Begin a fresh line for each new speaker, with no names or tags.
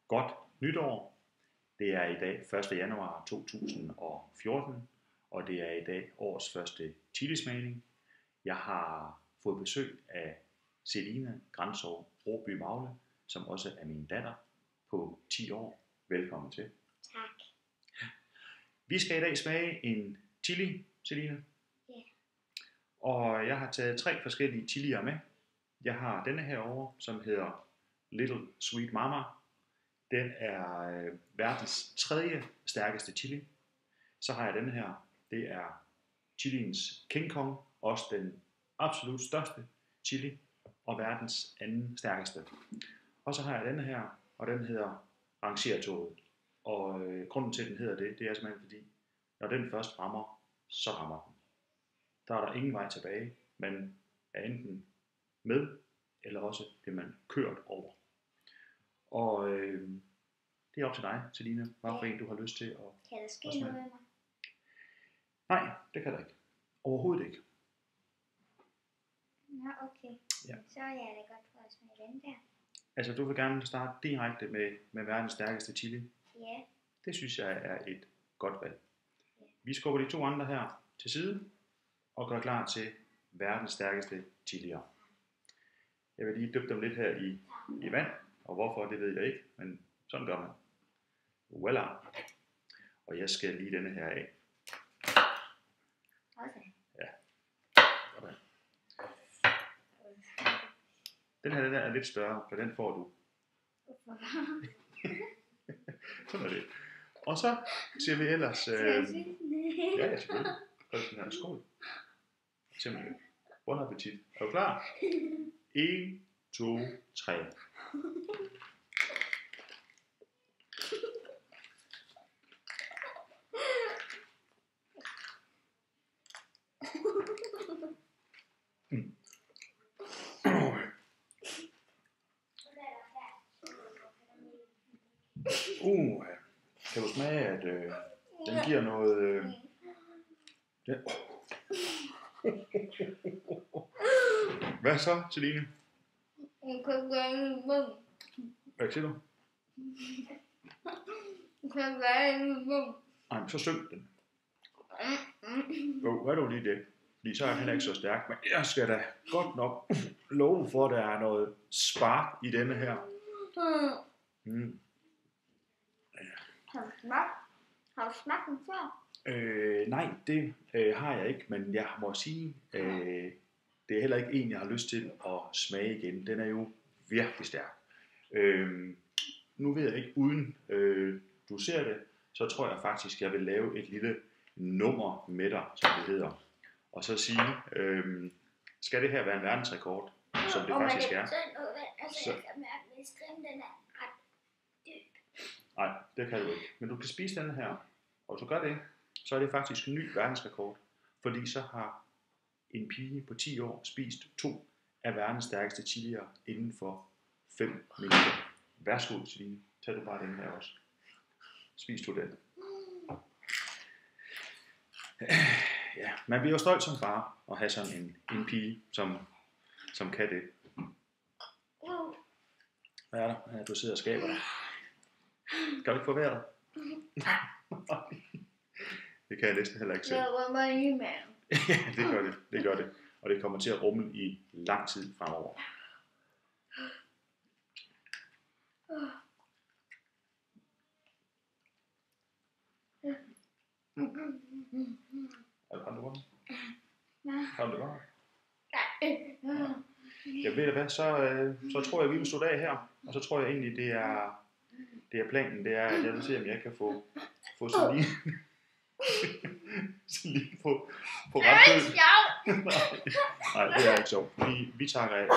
Godt nytår. Det er i dag 1. januar 2014, og det er i dag årets første chilismagning. Jeg har fået besøg af Celine Grantzov Broby Magle, som også er min datter på 10 år. Velkommen til.
Tak.
Vi skal i dag smage en chili, Celine.
Ja.
Og jeg har taget 3 forskellige chilier med. Jeg har denne her over, som hedder Little Sweet Mama. Den er verdens 3. stærkeste chili. Så har jeg denne her. Det er chiliens King Kong, også den absolut største chili, og verdens 2. stærkeste. Og så har jeg denne her, og den hedder rangertoget. Og grunden til, at den hedder det er simpelthen fordi, når den først rammer, så rammer den. Der er der ingen vej tilbage. Man er enten med, eller også bliver man kørt over. Og det er op til dig, Celine, hvad for en du har lyst til at
Kan der ske
smage.
noget med mig?
Nej, det kan der ikke. Overhovedet ikke.
Nå, okay.
Ja.
Så er jeg da godt for at smage den der.
Altså, du vil gerne starte direkte med verdens stærkeste chili.
Ja.
Det synes jeg er et godt valg.
Ja.
Vi skubber de 2 andre her til side og gør klar til verdens stærkeste chilier. Jeg vil lige dyppe dem lidt her i vand, og hvorfor, det ved jeg ikke, men sådan gør man. Voila! Og jeg skal lige denne her af.
Okay.
Sådan. Den her er lidt større, for den får du. Sådan er det. Og så siger vi ellers... ja, selvfølgelig. Prøv den her skål. Simpelthen. Bon appetit. Er du klar? 1, 2, 3. Kan du smage, at den giver noget... Hvad så, Celine?
Jeg kan gøre en mund.
Hvad siger du?
Jeg kan gøre en mund.
Nej, så syng den. Jo, hvad er du lige det? Fordi så er han ikke så stærk, men jeg skal da godt nok love for, at der er noget spark i denne her. Mm.
Har du smagt den før?
Nej, det har jeg ikke, men jeg må sige, det er heller ikke en, jeg har lyst til at smage igen. Den er jo virkelig stærk. Nu ved jeg ikke, uden du ser det, så tror jeg faktisk, jeg vil lave et lille nummer med dig, som det hedder. Og så sige, skal det her være en verdensrekord, som det faktisk er?
Altså, jeg kan mærke, hvis den er ret dyb.
Nej, det kan du ikke. Men du kan spise den her, og hvis du gør det, så er det faktisk en ny verdensrekord. Fordi så har en pige på 10 år spist 2 af verdens stærkeste chilier inden for 5 minutter. Værsgo, Celine. Tag du bare den her også. Spis du den. Ja, man bliver jo stolt som far at have sådan en pige, som kan det. Hvad er der? Ja, du sidder og skaber dig. Skal du ikke få vejret? Det kan jeg næsten heller ikke selv.
Jeg rummer i maven.
Ja, det gør det. Og det kommer til at rumle i lang tid fremover. Har du godt? Har du godt? Jeg ved hvad, så tror jeg, vi vil slutte af her. Og så tror jeg egentlig, det er planen. Det er, at jeg vil se, om jeg kan få Celine på ret køl.
Det er ikke sjovt.
Nej, det er ikke sjovt. Vi takker af.